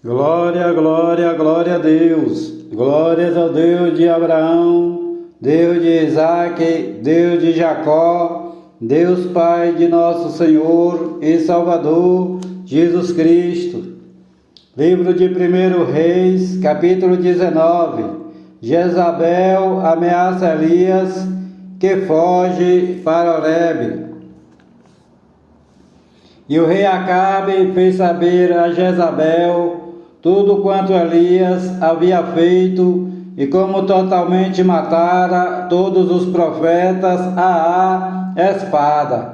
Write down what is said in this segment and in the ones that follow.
Glória, glória, glória a Deus. Glórias ao Deus de Abraão, Deus de Isaac, Deus de Jacó, Deus Pai de nosso Senhor e Salvador, Jesus Cristo. Livro de 1 Reis, capítulo 19. Jezabel ameaça Elias, que foge para Horebe. E o rei Acabe fez saber a Jezabel tudo quanto Elias havia feito e como totalmente matara todos os profetas à espada.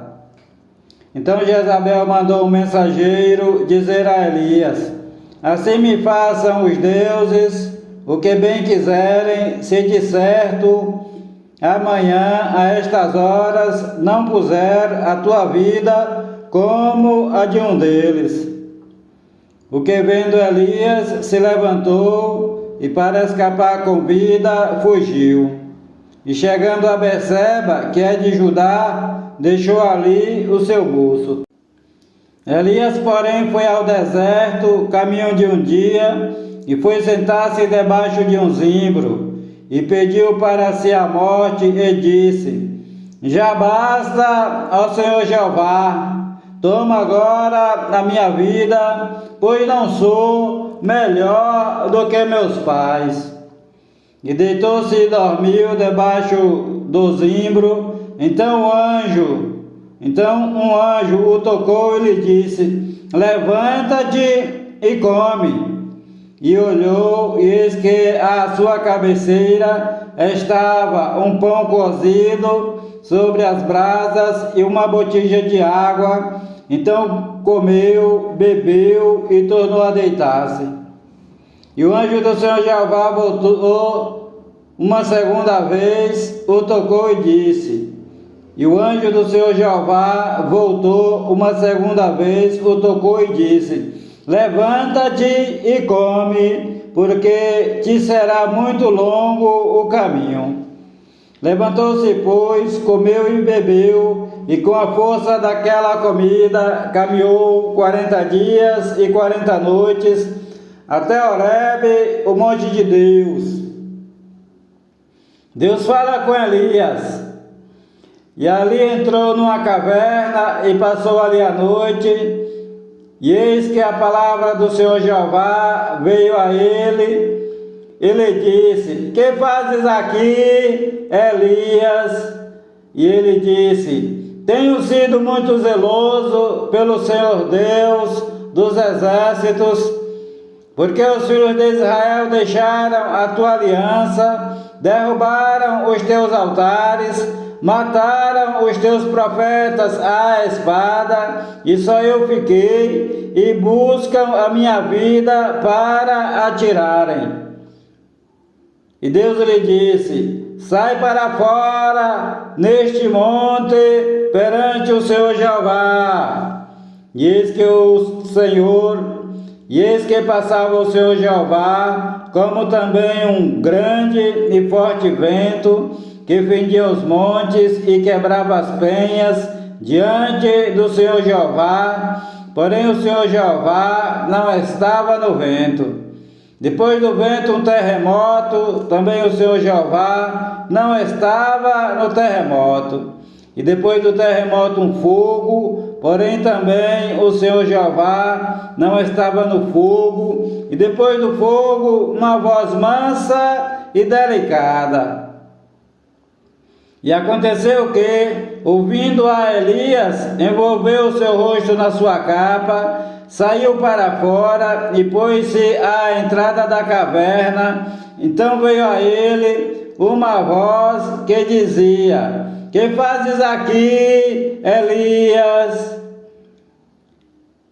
Então Jezabel mandou um mensageiro dizer a Elias: assim me façam os deuses o que bem quiserem, se de certo amanhã a estas horas não puser a tua vida como a de um deles. O que vendo Elias se levantou e para escapar com vida fugiu. E chegando a Berseba, que é de Judá, deixou ali o seu buço. Elias, porém, foi ao deserto, caminho de um dia, e foi sentar-se debaixo de um zimbro, e pediu para si a morte, e disse: já basta, ó Senhor Jeová, toma agora a minha vida, pois não sou melhor do que meus pais. E deitou-se e dormiu debaixo do zimbro. Então um anjo o tocou e lhe disse: levanta-te e come. E olhou, e eis que à sua cabeceira estava um pão cozido sobre as brasas e uma botija de água. Então comeu, bebeu e tornou a deitar-se. E o anjo do Senhor Jeová voltou uma segunda vez, o tocou e disse: e o anjo do Senhor Jeová voltou uma segunda vez, o tocou e disse: levanta-te e come, porque te será muito longo o caminho. Levantou-se, pois, comeu e bebeu, e com a força daquela comida caminhou 40 dias e 40 noites, até Horebe, o monte de Deus. Deus fala com Elias, e ali entrou numa caverna e passou ali a noite. E eis que a palavra do Senhor Jeová veio a ele. Ele disse: que fazes aqui, Elias? E ele disse: tenho sido muito zeloso pelo Senhor Deus dos exércitos, porque os filhos de Israel deixaram a tua aliança, derrubaram os teus altares, mataram os teus profetas à espada, e só eu fiquei, e buscam a minha vida para a tirarem. E Deus lhe disse: sai para fora neste monte perante o Senhor Jeová. E eis que passava o Senhor Jeová, como também um grande e forte vento, que fendia os montes e quebrava as penhas diante do Senhor Jeová, porém o Senhor Jeová não estava no vento. Depois do vento um terremoto, também o Senhor Jeová não estava no terremoto. E depois do terremoto um fogo, porém também o Senhor Jeová não estava no fogo. E depois do fogo uma voz mansa e delicada. E aconteceu que, ouvindo a Elias, envolveu o seu rosto na sua capa, saiu para fora e pôs-se à entrada da caverna. Então veio a ele uma voz que dizia: que fazes aqui, Elias?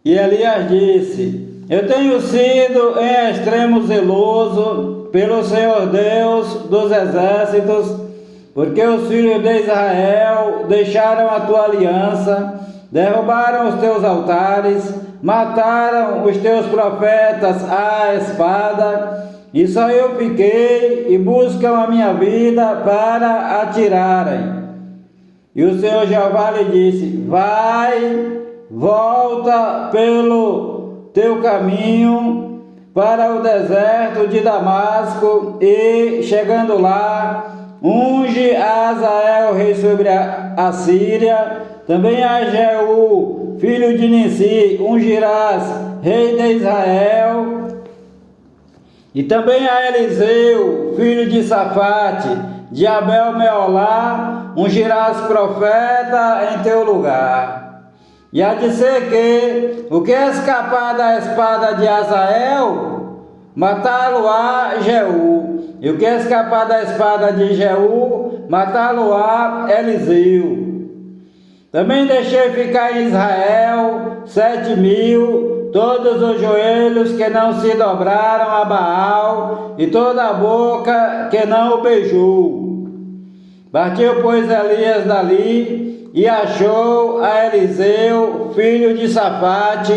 E Elias disse: eu tenho sido em extremo zeloso pelo Senhor Deus dos exércitos, porque os filhos de Israel deixaram a tua aliança, derrubaram os teus altares, mataram os teus profetas à espada, e só eu fiquei, e buscam a minha vida para a tirarem. E o Senhor Jeová lhe disse: vai, volta pelo teu caminho, para o deserto de Damasco e, chegando lá, unge a Azael, rei sobre a Síria. Também a Jeú, filho de Nissi, ungirás, rei de Israel. E também a Eliseu, filho de Safate, de Abel-Meolá, ungirás profeta em teu lugar. E há de ser que o que escapar da espada de Azael, matá-lo-á Jeú. E o que escapar da espada de Jeú, matá-lo-á Eliseu. Também deixei ficar em Israel 7.000, todos os joelhos que não se dobraram a Baal, e toda a boca que não o beijou. Partiu, pois, Elias dali, e achou a Eliseu, filho de Safate,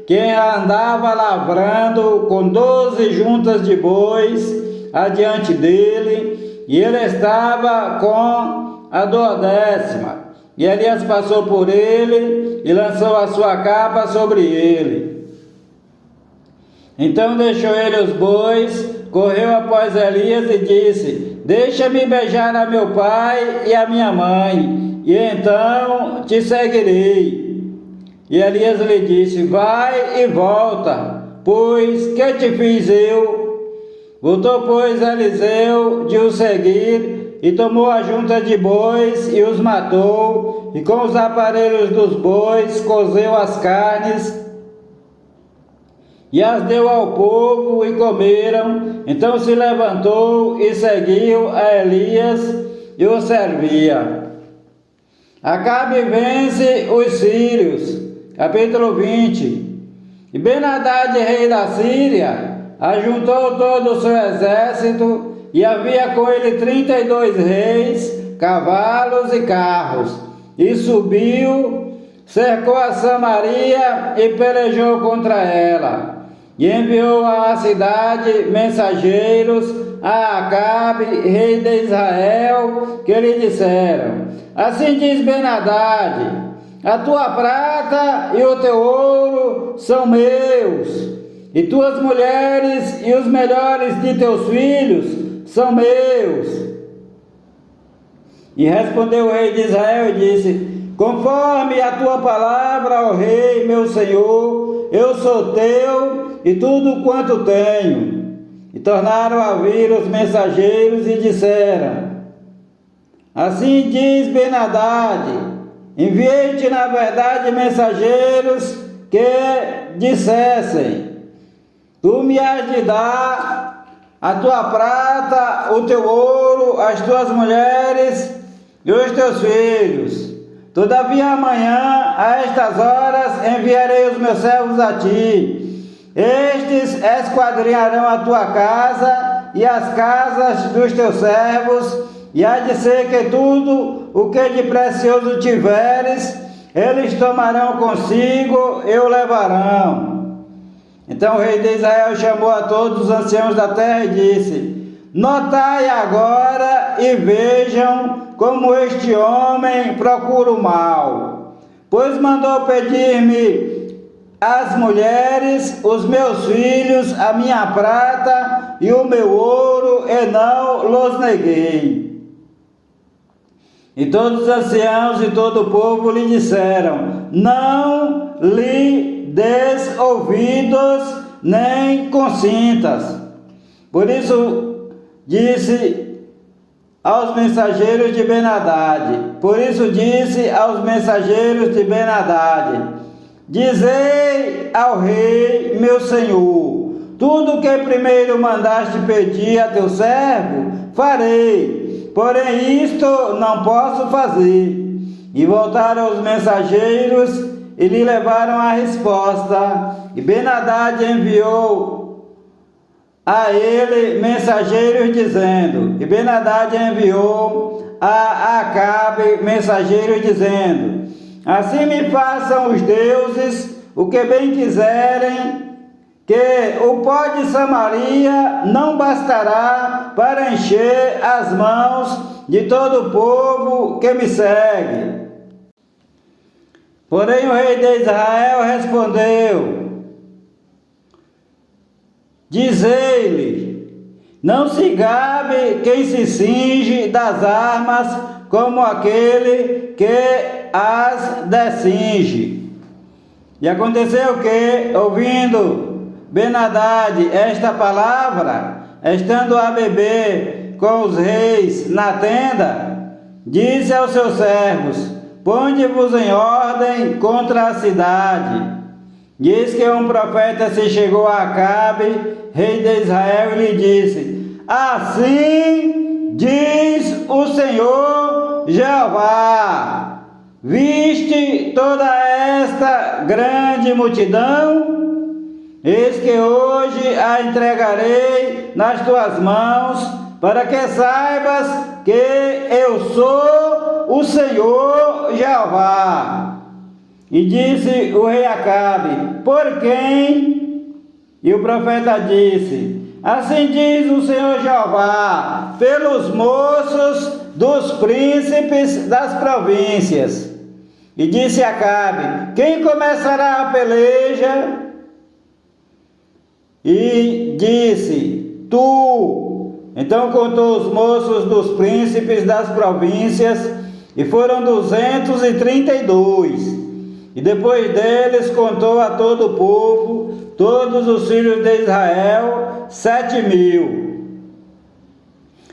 que andava lavrando com 12 juntas de bois adiante dele, e ele estava com a 12ª. E Elias passou por ele e lançou a sua capa sobre ele. Então deixou ele os bois, correu após Elias e disse: deixa-me beijar a meu pai e a minha mãe, e então te seguirei. E Elias lhe disse: vai e volta, pois que te fiz eu? Voltou, pois, Eliseu de o seguir, e tomou a junta de bois e os matou, e com os aparelhos dos bois cozeu as carnes e as deu ao povo e comeram. Então se levantou e seguiu a Elias e o servia. Acabe vence os sírios. Capítulo 20. E Ben-Hadad, rei da Síria, ajuntou todo o seu exército, e havia com ele 32 reis, cavalos e carros, e subiu, cercou a Samaria e pelejou contra ela, e enviou à cidade mensageiros a Acabe, rei de Israel, que lhe disseram: assim diz Ben-Hadad: a tua prata e o teu ouro são meus, e tuas mulheres e os melhores de teus filhos são meus. E respondeu o rei de Israel e disse: conforme a tua palavra, ó rei, meu senhor, eu sou teu e tudo quanto tenho. E tornaram a vir os mensageiros e disseram: assim diz Ben-Hadad: enviei-te na verdade mensageiros que dissessem: tu me has de dar a tua prata, o teu ouro, as tuas mulheres e os teus filhos. Todavia amanhã, a estas horas, enviarei os meus servos a ti. Estes esquadrinharão a tua casa e as casas dos teus servos, e há de ser que tudo o que de precioso tiveres, eles tomarão consigo e o levarão. Então o rei de Israel chamou a todos os anciãos da terra e disse: notai agora e vejam como este homem procura o mal, pois mandou pedir-me as mulheres, os meus filhos, a minha prata e o meu ouro, e não los neguei. E todos os anciãos e todo o povo lhe disseram: não lhe des ouvidos, nem consintas. Por isso disse aos mensageiros de Ben-Hadad, dizei ao rei, meu senhor, tudo que primeiro mandaste pedir a teu servo, farei, porém isto não posso fazer. E voltaram os mensageiros e lhe levaram a resposta. E Ben-Hadad enviou a ele mensageiros dizendo, a Acabe mensageiros dizendo: assim me façam os deuses o que bem quiserem, que o pó de Samaria não bastará para encher as mãos de todo o povo que me segue. Porém o rei de Israel respondeu: dizei-lhe: não se gabe quem se cinge das armas como aquele que as descinge. E aconteceu que, ouvindo Ben-Hadad esta palavra, estando a beber com os reis na tenda, disse aos seus servos: ponde-vos em ordem contra a cidade. E eis que um profeta se chegou a Acabe, rei de Israel, e lhe disse: assim diz o Senhor Jeová: viste toda esta grande multidão? Eis que hoje a entregarei nas tuas mãos, para que saibas que eu sou o Senhor Jeová. E disse o rei Acabe: por quem? E o profeta disse: assim diz o Senhor Jeová, pelos moços dos príncipes das províncias. E disse Acabe: quem começará a peleja? E disse: tu. Então contou os moços dos príncipes das províncias, e foram 232. E depois deles contou a todo o povo, todos os filhos de Israel, 7.000.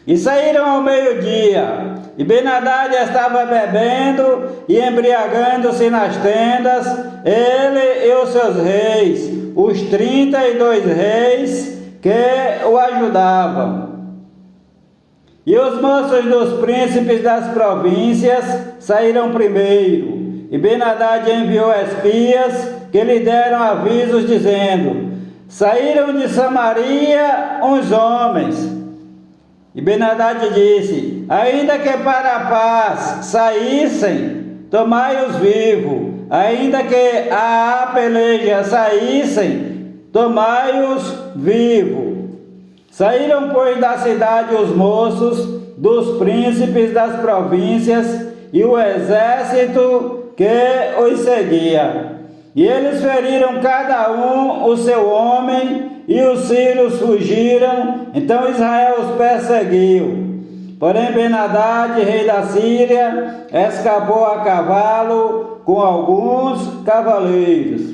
E saíram ao meio-dia, e Ben-Hadad estava bebendo e embriagando-se nas tendas, ele e os seus reis, os 32 reis que o ajudavam. E os moços dos príncipes das províncias saíram primeiro. E Ben-Hadad enviou espias que lhe deram avisos, dizendo: saíram de Samaria uns homens. E Ben-Hadad disse: ainda que para a paz saíssem, tomai-os vivos. Ainda que a peleja saíssem, tomai-os vivos. Saíram, pois, da cidade os moços dos príncipes das províncias e o exército que os seguia. E eles feriram cada um o seu homem, e os sírios fugiram. Então Israel os perseguiu. Porém Ben-Hadad, rei da Síria, escapou a cavalo com alguns cavaleiros.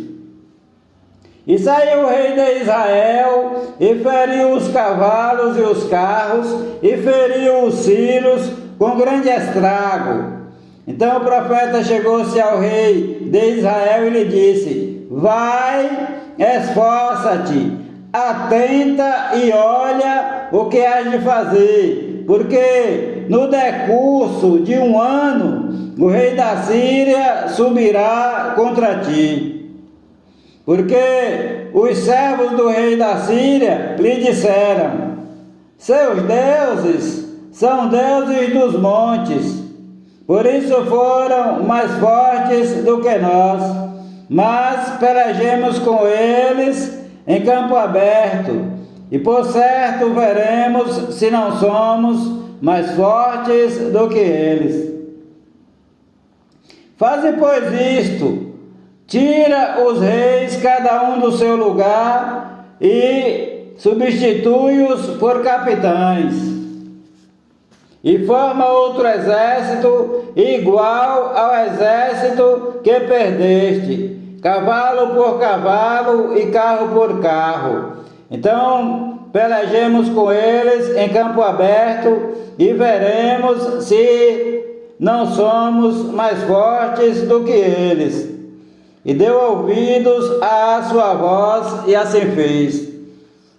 E saiu o rei de Israel, e feriu os cavalos e os carros, e feriu os sírios com grande estrago. Então o profeta chegou-se ao rei de Israel e lhe disse: vai, esforça-te, atenta e olha o que has de fazer, porque no decurso de 1 ano o rei da Síria subirá contra ti. Porque os servos do rei da Síria lhe disseram: seus deuses são deuses dos montes, por isso foram mais fortes do que nós, mas pelejemos com eles em campo aberto, e por certo veremos se não somos mais fortes do que eles. Faze, pois, isto: tira os reis cada um do seu lugar e substitui-os por capitães. E forma outro exército igual ao exército que perdeste, cavalo por cavalo e carro por carro. Então pelejemos com eles em campo aberto e veremos se não somos mais fortes do que eles. E deu ouvidos à sua voz, e assim fez.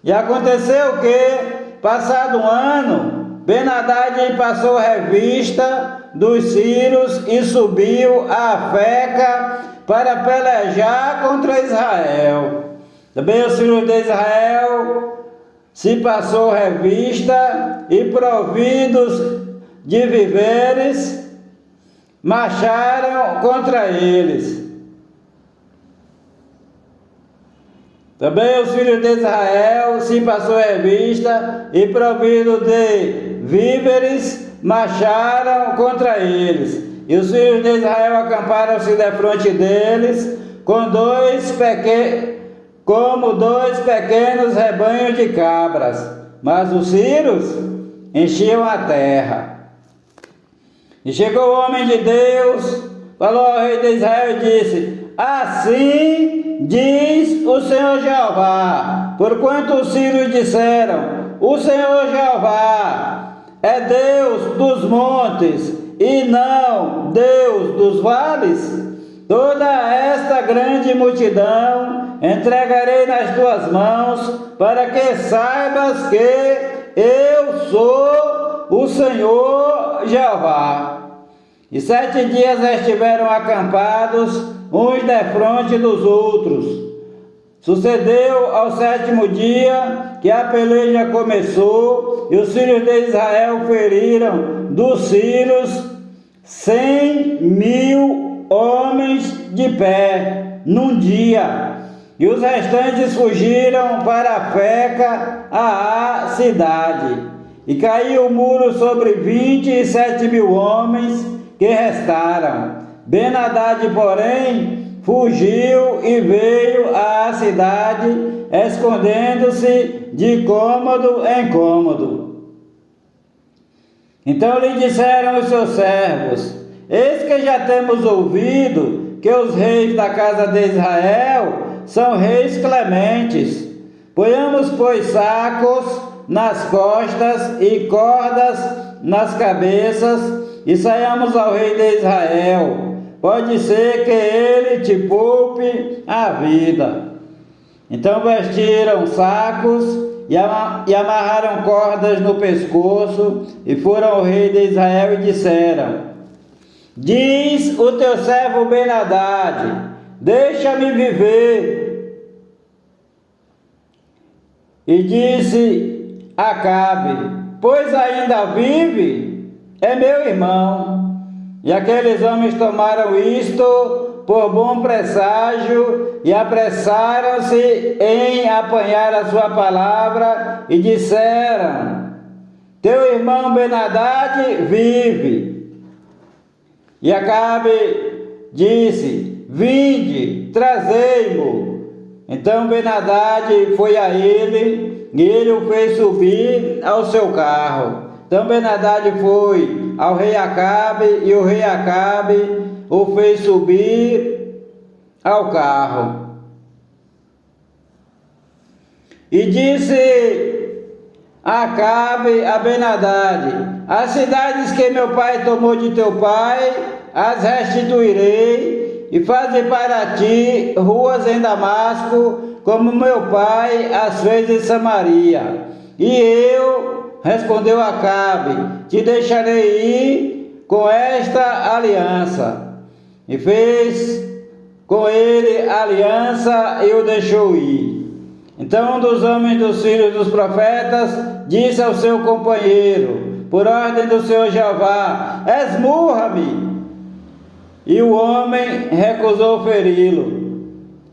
E aconteceu que, passado 1 ano, Ben-Hadad passou revista dos sírios e subiu a Afeca para pelejar contra Israel. Também os filhos de Israel se passou revista, e providos de víveres marcharam contra eles. Também os filhos de Israel se passou revista, e provido de víveres marcharam contra eles. E os filhos de Israel acamparam-se defronte deles com como 2 pequenos rebanhos de cabras, mas os círios enchiam a terra. E chegou o homem de Deus, falou ao rei de Israel e disse: assim diz o Senhor Jeová, porquanto os sírios disseram: o Senhor Jeová é Deus dos montes e não Deus dos vales, toda esta grande multidão entregarei nas tuas mãos, para que saibas que eu sou o Senhor Jeová. E 7 dias estiveram acampados, uns defronte dos outros. Sucedeu ao 7º dia que a peleja começou, e os filhos de Israel feriram dos sírios 100.000 homens de pé num dia, e os restantes fugiram para a Feca, a cidade, e caiu o muro sobre 27.000 homens que restaram. Ben-Hadad, porém, fugiu e veio à cidade, escondendo-se de cômodo em cômodo. Então lhe disseram os seus servos: eis que já temos ouvido que os reis da casa de Israel são reis clementes. Ponhamos, pois, sacos nas costas e cordas nas cabeças, e saiamos ao rei de Israel. Pode ser que ele te poupe a vida. Então vestiram sacos e amarraram cordas no pescoço, e foram ao rei de Israel e disseram: diz o teu servo Ben-Hadad: deixa-me viver. E disse Acabe: pois ainda vive, é meu irmão. E aqueles homens tomaram isto por bom presságio e apressaram-se em apanhar a sua palavra e disseram: teu irmão Ben-Hadad vive. E Acabe disse: vinde, trazei-mo. Então Ben-Hadad foi a ele, e ele o fez subir ao seu carro. Então Ben-Hadad foi ao rei Acabe, e o rei Acabe o fez subir ao carro. E disse Acabe a Ben-Hadad: as cidades que meu pai tomou de teu pai, as restituirei, e faze para ti ruas em Damasco, como meu pai as fez em Samaria. E eu, respondeu Acabe, te deixarei ir com esta aliança. E fez com ele aliança e o deixou ir. Então um dos homens dos filhos dos profetas disse ao seu companheiro, por ordem do Senhor Jeová: esmurra-me. E o homem recusou feri-lo.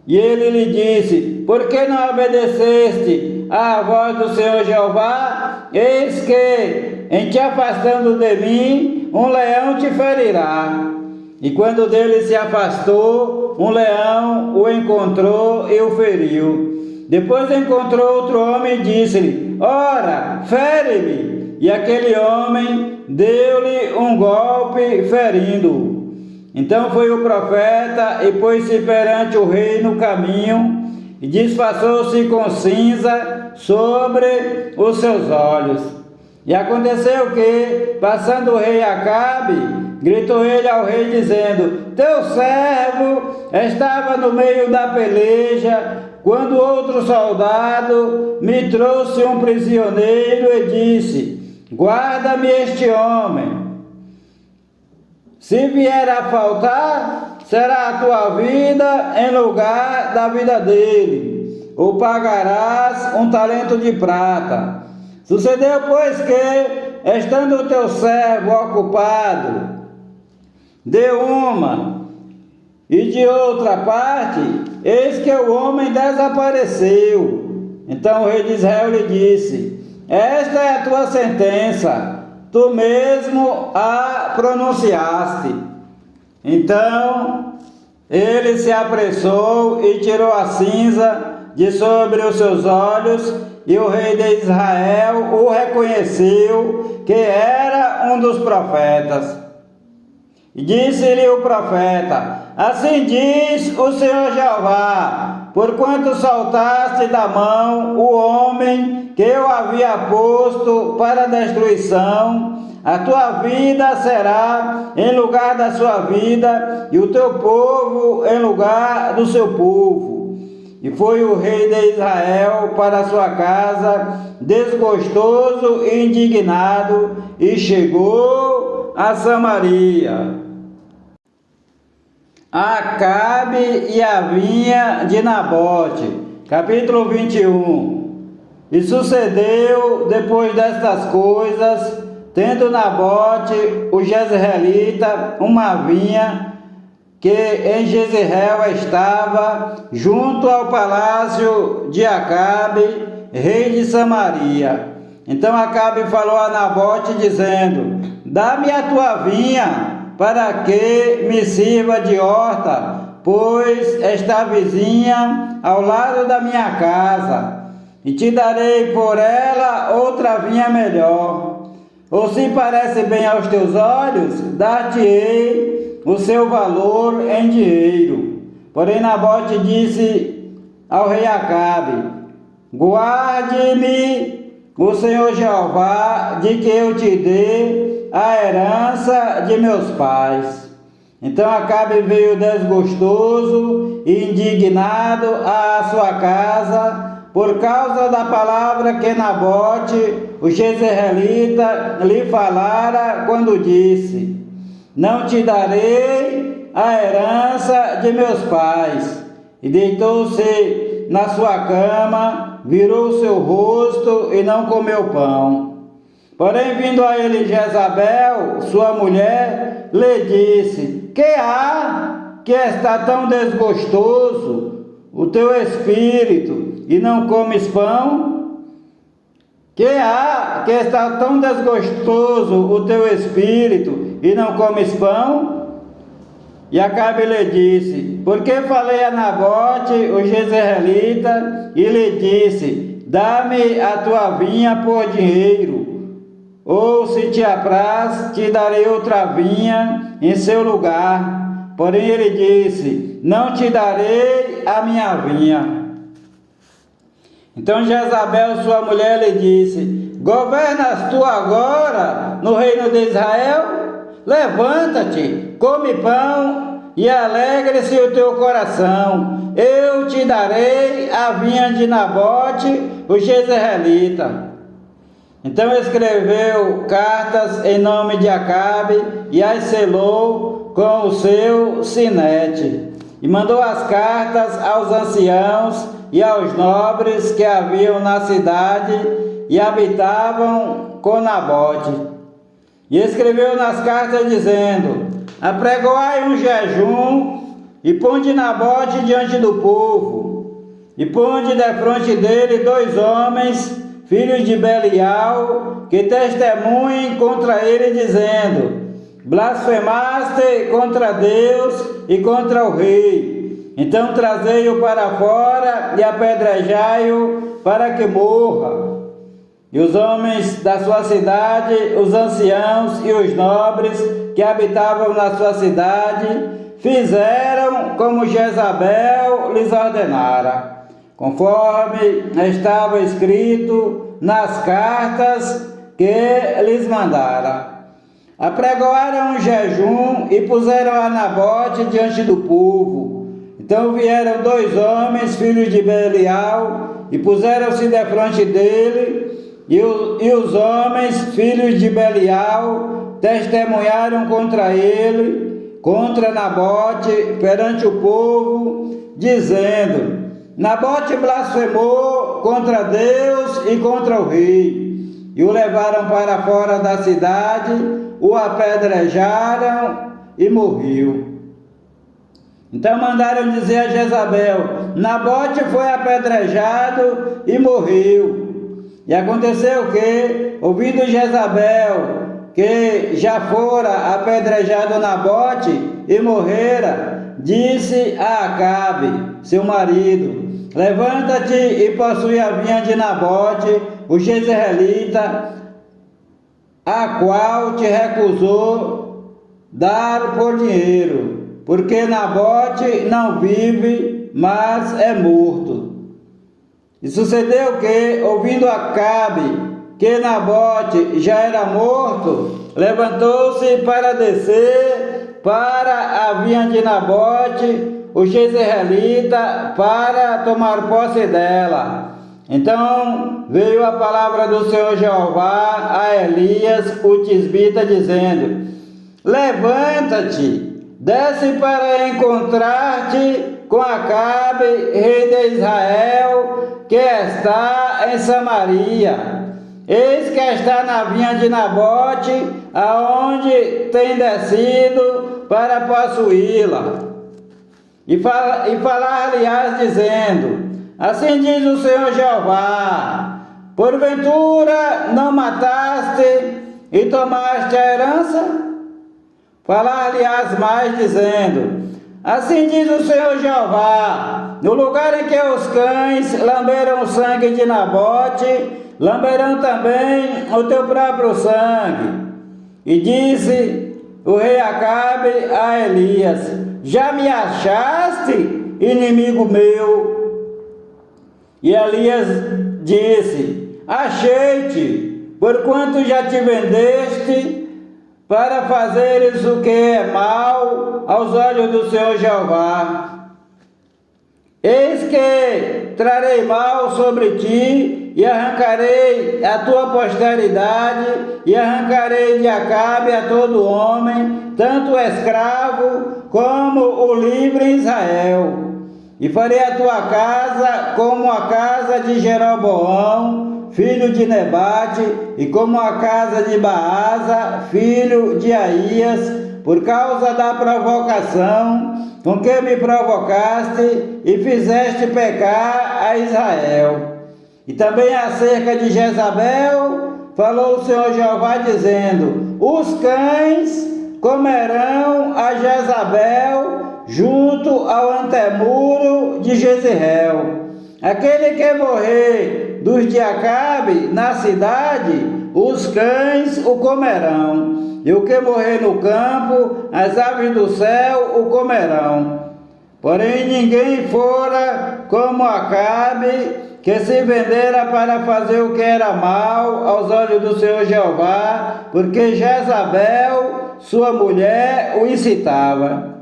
E ele lhe disse: por que não obedeceste à voz do Senhor Jeová? Eis que, em te afastando de mim, um leão te ferirá. E quando dele se afastou, um leão o encontrou e o feriu. Depois encontrou outro homem e disse-lhe: ora, fere-me. E aquele homem deu-lhe um golpe, ferindo-o. Então foi o profeta e pôs-se perante o rei no caminho, e disfarçou-se com cinza sobre os seus olhos. E aconteceu que, passando o rei Acabe, gritou ele ao rei, dizendo: teu servo estava no meio da peleja, quando outro soldado me trouxe um prisioneiro e disse: guarda-me este homem. Se vier a faltar, será a tua vida em lugar da vida dele, ou pagarás 1 talento de prata. Sucedeu, pois, que, estando o teu servo ocupado de uma e de outra parte, eis que o homem desapareceu. Então o rei de Israel lhe disse: esta é a tua sentença, tu mesmo a pronunciaste. Então ele se apressou e tirou a cinza de sobre os seus olhos, e o rei de Israel o reconheceu que era um dos profetas. E disse-lhe o profeta: assim diz o Senhor Jeová, porquanto soltaste da mão o homem que eu havia posto para destruição, a tua vida será em lugar da sua vida, e o teu povo em lugar do seu povo. E foi o rei de Israel para sua casa, desgostoso e indignado, e chegou a Samaria. Acabe e a vinha de Nabote. Capítulo 21. E sucedeu depois destas coisas, tendo Nabote, o jezreelita, uma vinha que em Jezreel estava, junto ao palácio de Acabe, rei de Samaria. Então Acabe falou a Nabote, dizendo: dá-me a tua vinha, para que me sirva de horta, pois está vizinha ao lado da minha casa, e te darei por ela outra vinha melhor. Ou se parece bem aos teus olhos, dar-te-ei o seu valor em dinheiro. Porém Nabote disse ao rei Acabe: guarde-me o Senhor Jeová de que eu te dê a herança de meus pais. Então Acabe veio desgostoso e indignado à sua casa por causa da palavra que Nabote, o jezreelita, lhe falara quando disse: não te darei a herança de meus pais. E deitou-se na sua cama, virou o seu rosto e não comeu pão. Porém, vindo a ele Jezabel, sua mulher, lhe disse: que há que está tão desgostoso o teu espírito e não comes pão? Que há que está tão desgostoso o teu espírito e não comes pão? E Acabe lhe disse: porque falei a Nabote, o jezreelita, e lhe disse: dá-me a tua vinha por dinheiro, ou se te apraz, te darei outra vinha em seu lugar. Porém ele disse: não te darei a minha vinha. Então Jezabel, sua mulher, lhe disse: governas tu agora no reino de Israel? Levanta-te, come pão e alegre-se o teu coração. Eu te darei a vinha de Nabote, o jezreelita. Então escreveu cartas em nome de Acabe e as selou com o seu sinete. E mandou as cartas aos anciãos e aos nobres que haviam na cidade e habitavam com Nabote. E escreveu nas cartas dizendo: apregoai um jejum e ponde Nabote diante do povo, e ponde defronte dele 2 homens, filhos de Belial, que testemunhem contra ele, dizendo: blasfemaste contra Deus e contra o rei. Então trazei-o para fora e apedrejai-o para que morra. E os homens da sua cidade, os anciãos e os nobres que habitavam na sua cidade, fizeram como Jezabel lhes ordenara, conforme estava escrito nas cartas que lhes mandara. Apregoaram um jejum e puseram a Nabote diante do povo. Então vieram 2 homens, filhos de Belial, e puseram-se defronte dele, e os homens, filhos de Belial, testemunharam contra ele, contra Nabote, perante o povo, dizendo: Nabote blasfemou contra Deus e contra o rei. E o levaram para fora da cidade, o apedrejaram e morreu. Então mandaram dizer a Jezabel: Nabote foi apedrejado e morreu. E aconteceu que, ouvindo Jezabel que já fora apedrejado Nabote e morrera, disse a Acabe, seu marido: levanta-te e possui a vinha de Nabote, o jezreelita, a qual te recusou dar por dinheiro, porque Nabote não vive, mas é morto. E sucedeu que, ouvindo Acabe que Nabote já era morto, levantou-se para descer para a vinha de Nabote, o jezreelita, para tomar posse dela. Então veio a palavra do Senhor Jeová a Elias, o tisbita, dizendo: levanta-te, desce para encontrar-te com Acabe, rei de Israel, que está em Samaria. Eis que está na vinha de Nabote, aonde tem descido para possuí-la. E falar-lhe-ás dizendo: assim diz o Senhor Jeová, porventura não mataste e tomaste a herança? Falar-lhe-ás mais dizendo: assim diz o Senhor Jeová, no lugar em que os cães lamberam o sangue de Nabote, lamberão também o teu próprio sangue. E disse o rei Acabe a Elias: já me achaste, inimigo meu? E Elias disse: achei-te, porquanto já te vendeste para fazeres o que é mal aos olhos do Senhor Jeová. Eis que trarei mal sobre ti, e arrancarei a tua posteridade, e arrancarei de Acabe a todo homem, tanto o escravo como o livre em Israel. E farei a tua casa como a casa de Jeroboão, filho de Nebate, e como a casa de Baasa, filho de Aías, por causa da provocação com que me provocaste e fizeste pecar a Israel. E também acerca de Jezabel, falou o Senhor Jeová, dizendo: os cães comerão a Jezabel junto ao antemuro de Jezreel. Aquele que morrer dos de Acabe na cidade, os cães o comerão. E o que morrer no campo, as aves do céu o comerão. Porém ninguém fora como Acabe, que se vendera para fazer o que era mal aos olhos do Senhor Jeová, porque Jezabel, sua mulher, o incitava.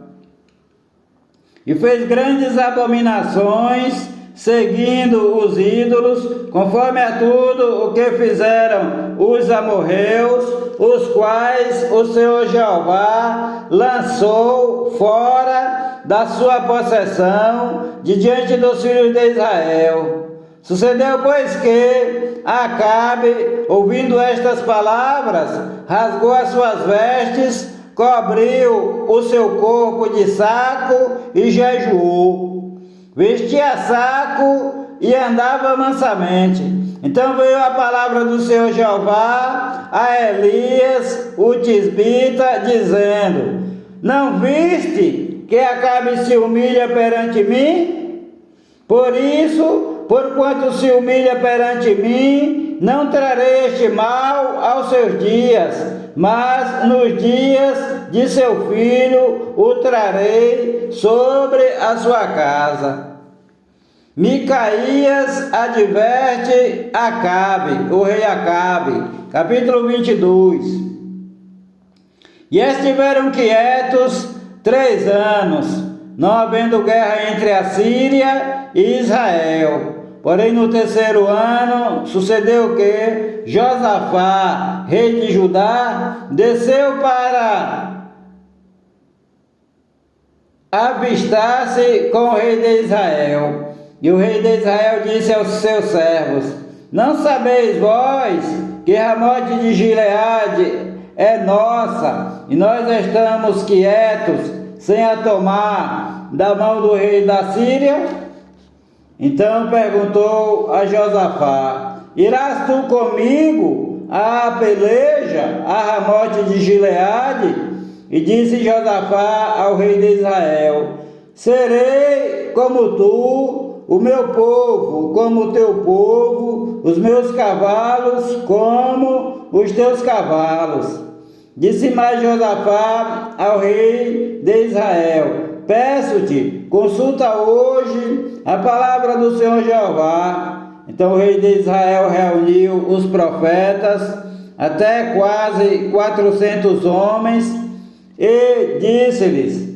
E fez grandes abominações, seguindo os ídolos, conforme a tudo o que fizeram os amorreus, os quais o Senhor Jeová lançou fora da sua possessão, de diante dos filhos de Israel. Sucedeu, pois, que Acabe, ouvindo estas palavras, rasgou as suas vestes, cobriu o seu corpo de saco e jejuou. Vestia saco e andava mansamente. Então veio a palavra do Senhor Jeová a Elias, o tisbita, dizendo: não viste que Acabe se humilha perante mim? Por isso, porquanto se humilha perante mim, não trarei este mal aos seus dias, mas nos dias de seu filho o trarei sobre a sua casa. Micaías adverte Acabe, o rei Acabe, capítulo 22. E estiveram quietos 3 anos, não havendo guerra entre a Síria e Israel. Porém, no 3º ano, sucedeu que Josafá, rei de Judá, desceu para avistar-se com o rei de Israel. E o rei de Israel disse aos seus servos: não sabeis vós que Ramote de Gileade é nossa, e nós estamos quietos, sem a tomar da mão do rei da Síria? Então perguntou a Josafá: irás tu comigo à peleja a Ramote de Gileade? E disse Josafá ao rei de Israel: serei como tu, o meu povo como o teu povo, os meus cavalos como os teus cavalos. Disse mais Josafá ao rei de Israel: peço-te, consulta hoje a palavra do Senhor Jeová. Então o rei de Israel reuniu os profetas, até quase 400 homens, e disse-lhes: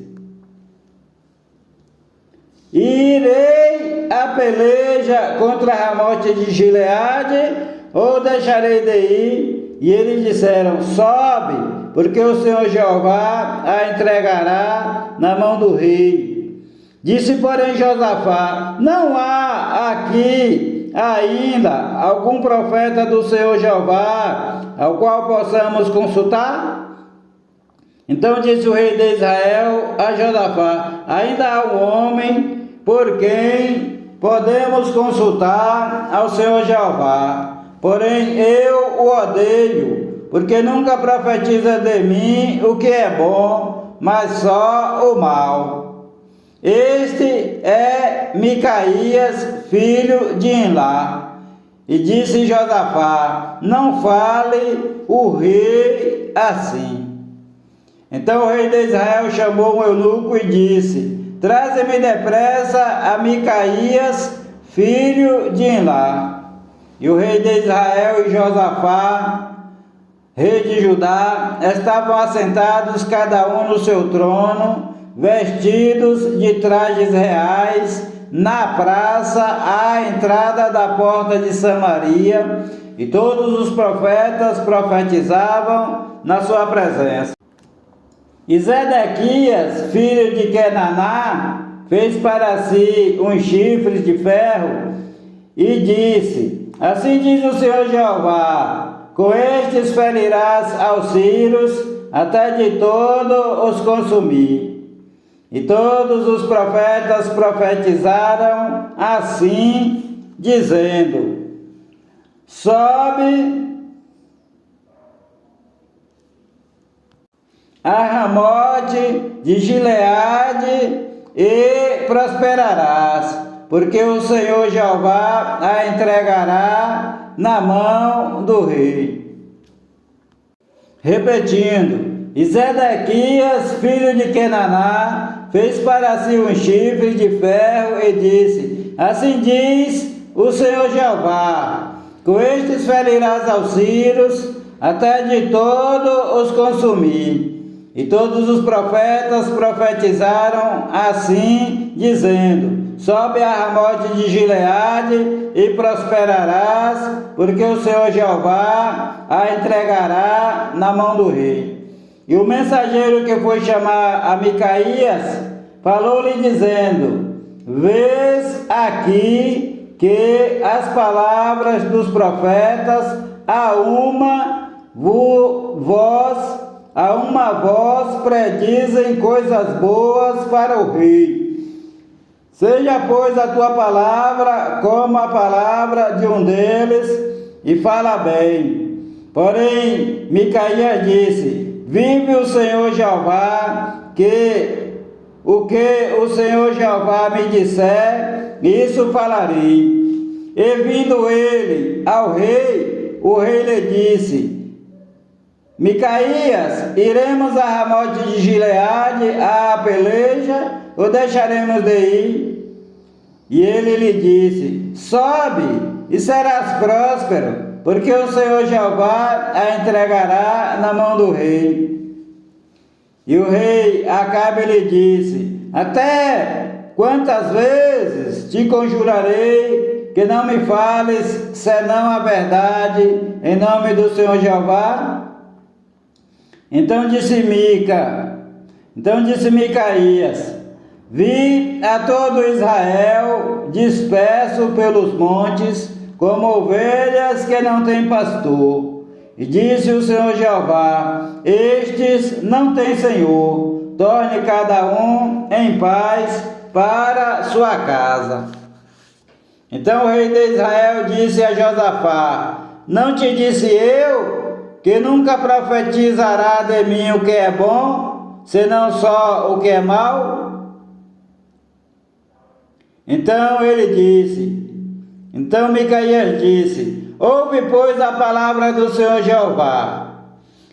irei a peleja contra Ramote de Gileade, ou deixarei de ir? E eles disseram: sobe, porque o Senhor Jeová a entregará na mão do rei. Disse, porém, Josafá: não há aqui ainda algum profeta do Senhor Jeová ao qual possamos consultar? Então disse o rei de Israel a Josafá: ainda há um homem por quem podemos consultar ao Senhor Jeová. Porém eu o odeio, porque nunca profetiza de mim o que é bom, mas só o mal. Este é Micaías, filho de Enlá. E disse Josafá: não fale o rei assim. Então o rei de Israel chamou um eunuco e disse: traze-me depressa a Micaías, filho de Enlá. E o rei de Israel e Josafá, rei de Judá, estavam assentados cada um no seu trono, vestidos de trajes reais, na praça à entrada da porta de Samaria, e todos os profetas profetizavam na sua presença. E Zedequias, filho de Kenaná, fez para si uns chifres de ferro e disse: assim diz o Senhor Jeová: com estes ferirás aos sírios, até de todo os consumir. E todos os profetas profetizaram assim, dizendo: sobe a Ramote de Gileade e prosperarás, porque o Senhor Jeová a entregará na mão do rei. Repetindo, e Zedequias, filho de Kenaná, fez para si um chifre de ferro e disse: assim diz o Senhor Jeová: com estes ferirás aos sírios, até de todo os consumir. E todos os profetas profetizaram assim, dizendo: sobe a Ramote de Gileade e prosperarás, porque o Senhor Jeová a entregará na mão do rei. E o mensageiro que foi chamar a Micaías falou-lhe dizendo: vês aqui que as palavras dos profetas a uma voz predizem coisas boas para o rei. Seja, pois, a tua palavra como a palavra de um deles, e fala bem. Porém, Micaías disse: vive o Senhor Jeová, que o Senhor Jeová me disser, isso falarei. E vindo ele ao rei, o rei lhe disse: Micaías, iremos a Ramote de Gileade à peleja, ou deixaremos de ir? E ele lhe disse: sobe e serás próspero, porque o Senhor Jeová a entregará na mão do rei. E o rei Acabe lhe disse: até quantas vezes te conjurarei que não me fales senão a verdade em nome do Senhor Jeová? Então disse Micaías: vi a todo Israel disperso pelos montes, como ovelhas que não têm pastor. E disse o Senhor Jeová: estes não têm senhor, torne cada um em paz para sua casa. Então o rei de Israel disse a Josafá: não te disse eu que nunca profetizará de mim o que é bom, senão só o que é mal? Então Micaías disse: ouve, pois, a palavra do Senhor Jeová.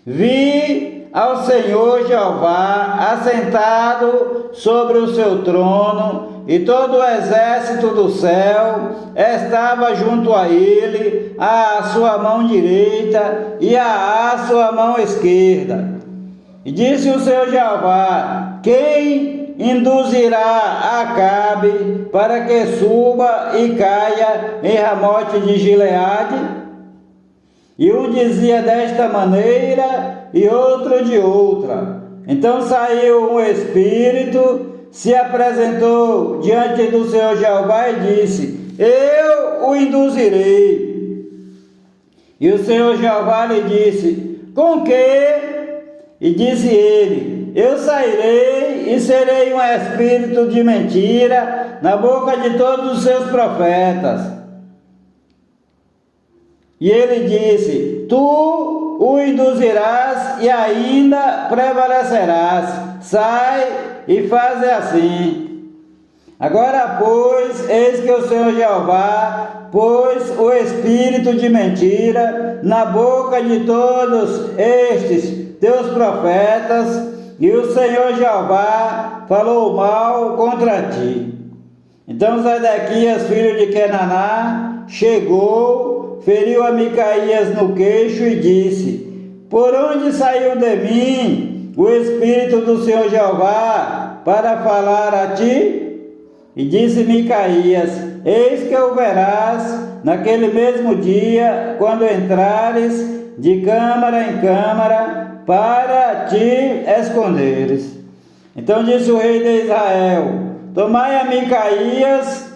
Vi ao Senhor Jeová assentado sobre o seu trono, e todo o exército do céu estava junto a ele, à sua mão direita e à sua mão esquerda. E disse o Senhor Jeová: quem induzirá Acabe para que suba e caia em Ramote de Gileade? E um dizia desta maneira e outro de outra. Então saiu um espírito, se apresentou diante do Senhor Jeová e disse: eu o induzirei. E o Senhor Jeová lhe disse: com que? E disse ele: eu sairei e serei um espírito de mentira na boca de todos os seus profetas. E ele disse: tu o induzirás e ainda prevalecerás. Sai e faze assim. Agora, pois, eis que o Senhor Jeová pôs o espírito de mentira na boca de todos estes teus profetas, e o Senhor Jeová falou mal contra ti. Então Zedequias, filho de Kenaná, chegou, feriu a Micaías no queixo e disse: por onde saiu de mim o Espírito do Senhor Jeová para falar a ti? E disse Micaías: eis que o verás naquele mesmo dia, quando entrares de câmara em câmara, para te esconderes. Então disse o rei de Israel: tomai a Micaías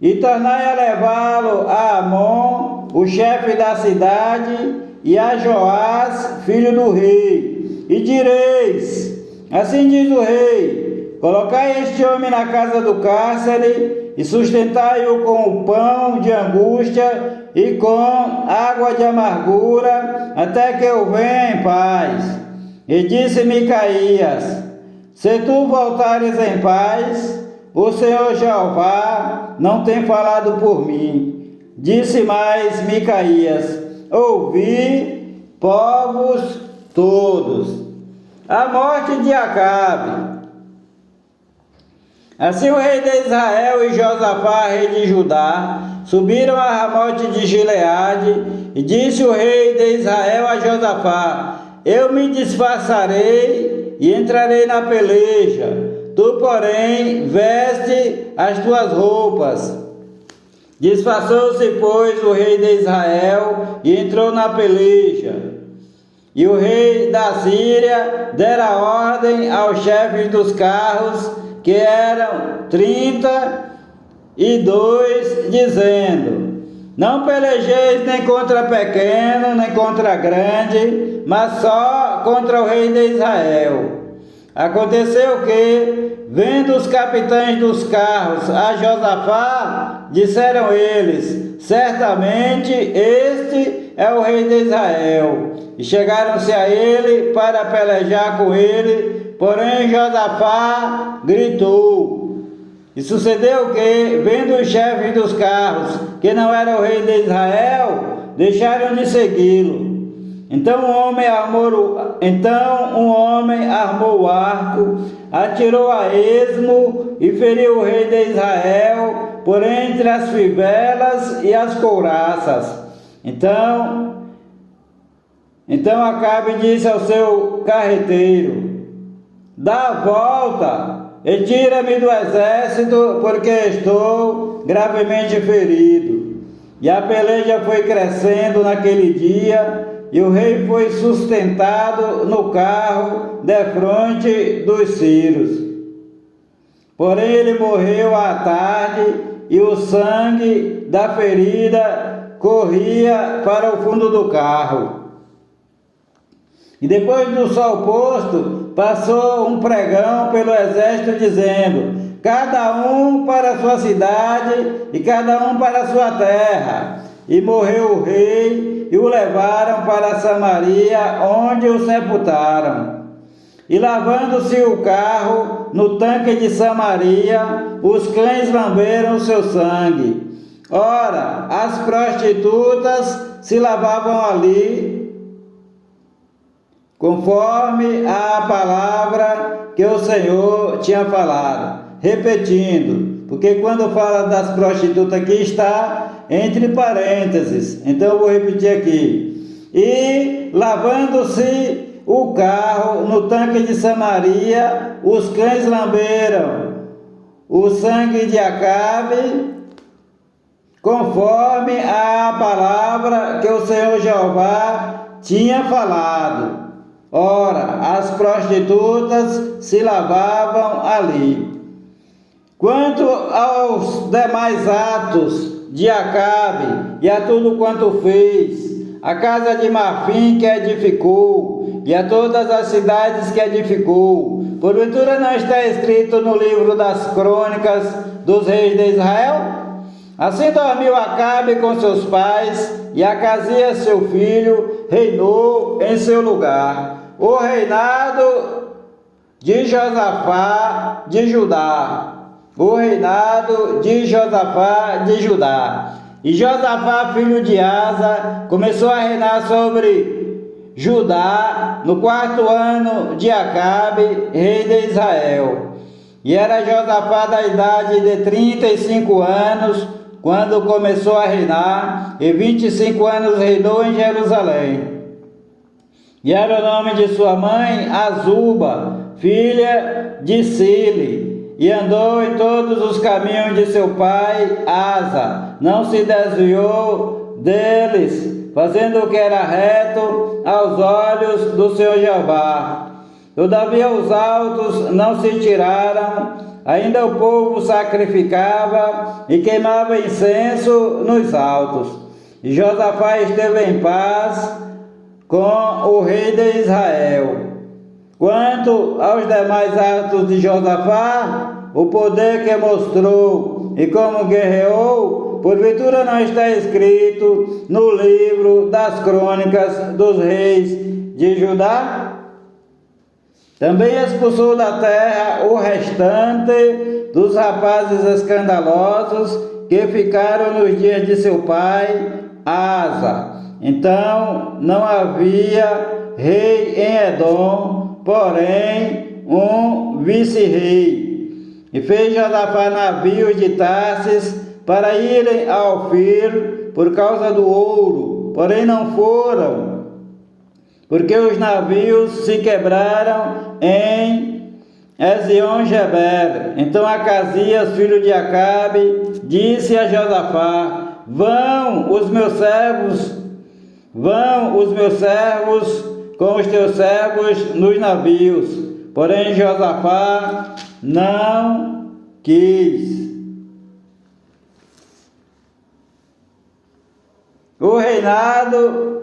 e tornai a levá-lo a Amon, o chefe da cidade, e a Joás, filho do rei, e direis: assim diz o rei, colocai este homem na casa do cárcere e sustentai-o com o pão de angústia e com água de amargura, até que eu venha em paz. E disse Micaías: se tu voltares em paz, o Senhor Jeová não tem falado por mim. Disse mais Micaías: ouvi, povos todos. A morte de Acabe. Assim o rei de Israel e Josafá, rei de Judá, subiram a Ramote de Gileade, e disse o rei de Israel a Josafá: eu me disfarçarei e entrarei na peleja, tu, porém, veste as tuas roupas. Disfarçou-se, pois, o rei de Israel e entrou na peleja. E o rei da Síria dera ordem aos chefes dos carros, que eram 32, dizendo: não pelejeis nem contra pequeno, nem contra grande, mas só contra o rei de Israel. Aconteceu que, vendo os capitães dos carros a Josafá, disseram eles: certamente este é o rei de Israel. E chegaram-se a ele para pelejar com ele, porém Josafá gritou. E sucedeu que, vendo os chefes dos carros que não era o rei de Israel, deixaram de segui-lo. Então um homem armou o arco, atirou a esmo e feriu o rei de Israel por entre as fivelas e as couraças. Então Acabe disse ao seu carreteiro: dá a volta e tira-me do exército, porque estou gravemente ferido. E a peleja foi crescendo naquele dia, e o rei foi sustentado no carro defronte dos sírios. Porém ele morreu à tarde, e o sangue da ferida corria para o fundo do carro. E depois do sol posto, passou um pregão pelo exército, dizendo: cada um para sua cidade e cada um para sua terra. E morreu o rei, e o levaram para Samaria, onde o sepultaram. E lavando-se o carro no tanque de Samaria, os cães lamberam seu sangue. Ora, as prostitutas se lavavam ali, conforme a palavra que o Senhor tinha falado. Repetindo, porque quando fala das prostitutas aqui está entre parênteses, então eu vou repetir aqui. E lavando-se o carro no tanque de Samaria, os cães lamberam o sangue de Acabe, conforme a palavra que o Senhor Jeová tinha falado. Ora, as prostitutas se lavavam ali. Quanto aos demais atos de Acabe e a tudo quanto fez, a casa de marfim que edificou e a todas as cidades que edificou, porventura não está escrito no livro das crônicas dos reis de Israel? Assim dormiu Acabe com seus pais, e Acasias seu filho reinou em seu lugar. O reinado de Josafá de Judá. O reinado de Josafá de Judá. E Josafá, filho de Asa, começou a reinar sobre Judá no 4º ano de Acabe, rei de Israel. E era Josafá da idade de 35 anos, quando começou a reinar, e 25 anos reinou em Jerusalém. E era o nome de sua mãe Azuba, filha de Sile. E andou em todos os caminhos de seu pai Asa, não se desviou deles, fazendo o que era reto aos olhos do Senhor Jeová. Todavia os altos não se tiraram, ainda o povo sacrificava e queimava incenso nos altos. E Josafá esteve em paz com o rei de Israel. Quanto aos demais atos de Josafá, o poder que mostrou e como guerreou, porventura não está escrito no livro das crônicas dos reis de Judá? Também expulsou da terra o restante dos rapazes escandalosos que ficaram nos dias de seu pai Asa. Então não havia rei em Edom, porém um vice-rei. E fez Josafá navios de Tarsis para irem a Ofir por causa do ouro, porém não foram, porque os navios se quebraram em Ezion-Geber. Então Acasias, filho de Acabe, disse a Josafá: Vão os meus servos com os teus servos nos navios. Porém Josafá não quis. O reinado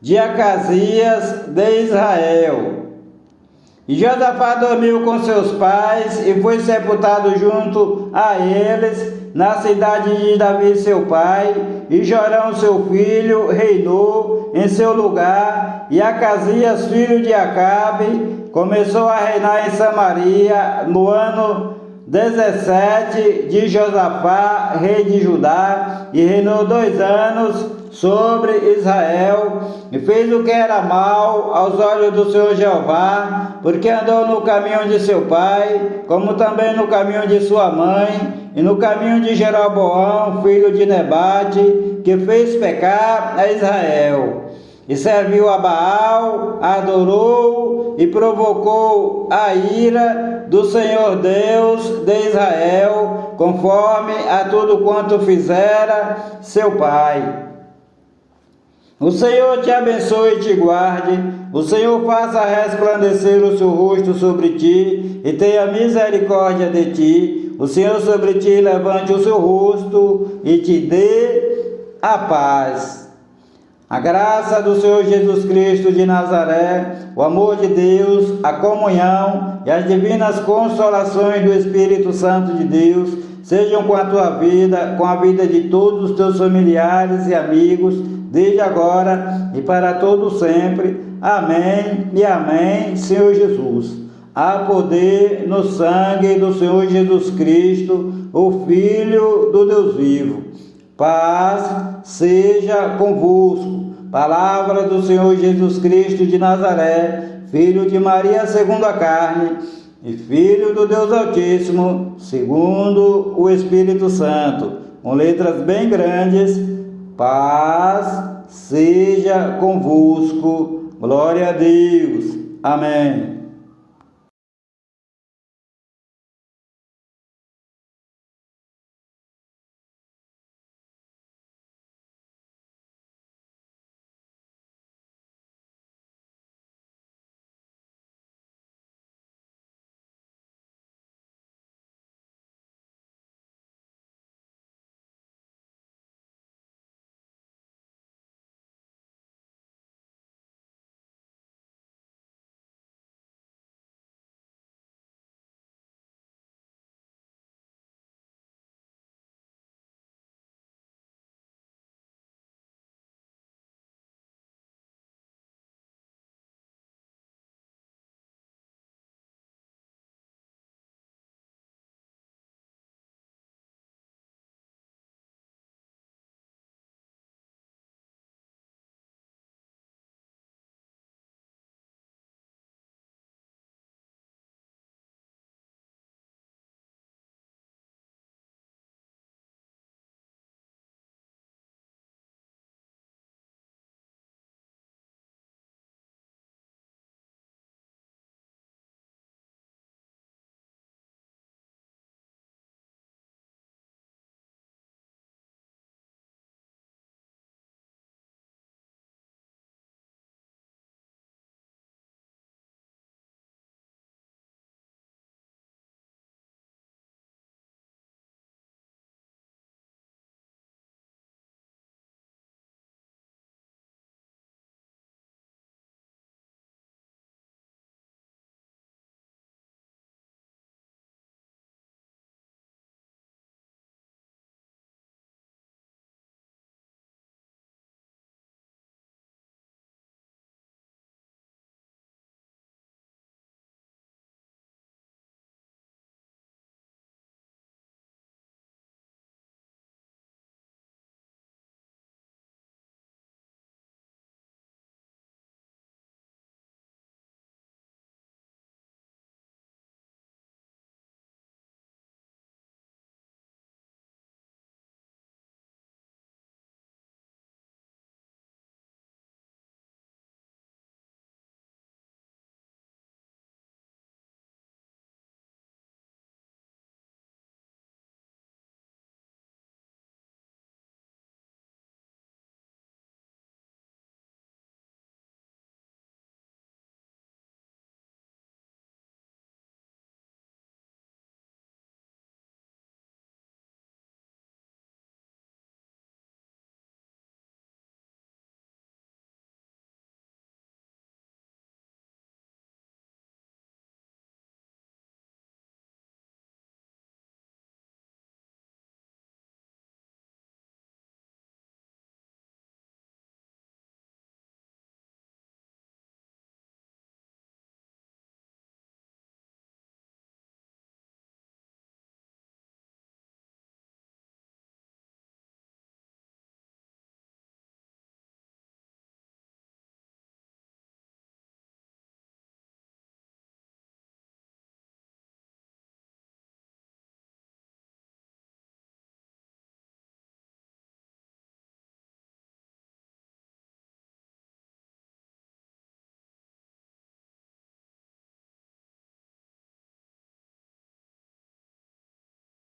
de Acasias de Israel. E Josafá dormiu com seus pais e foi sepultado junto a eles na cidade de Davi seu pai, e Jorão seu filho reinou em seu lugar, e Acasias filho de Acabe começou a reinar em Samaria no ano 17 de Josafá, rei de Judá, e reinou 2 anos sobre Israel, e fez o que era mal aos olhos do Senhor Jeová, porque andou no caminho de seu pai, como também no caminho de sua mãe, e no caminho de Jeroboão, filho de Nebate, que fez pecar a Israel. E serviu a Baal, adorou e provocou a ira do Senhor Deus de Israel, conforme a tudo quanto fizera seu pai. O Senhor te abençoe e te guarde, o Senhor faça resplandecer o seu rosto sobre ti e tenha misericórdia de ti, o Senhor sobre ti levante o seu rosto e te dê a paz. A graça do Senhor Jesus Cristo de Nazaré, o amor de Deus, a comunhão e as divinas consolações do Espírito Santo de Deus sejam com a tua vida, com a vida de todos os teus familiares e amigos, desde agora e para todo sempre. Amém e amém, Senhor Jesus. há poder no sangue do Senhor Jesus Cristo, o Filho do Deus vivo. Paz seja convosco. Palavra do Senhor Jesus Cristo de Nazaré, Filho de Maria segundo a carne, e Filho do Deus Altíssimo, segundo o Espírito Santo. Com letras bem grandes, paz seja convosco. Glória a Deus. Amém.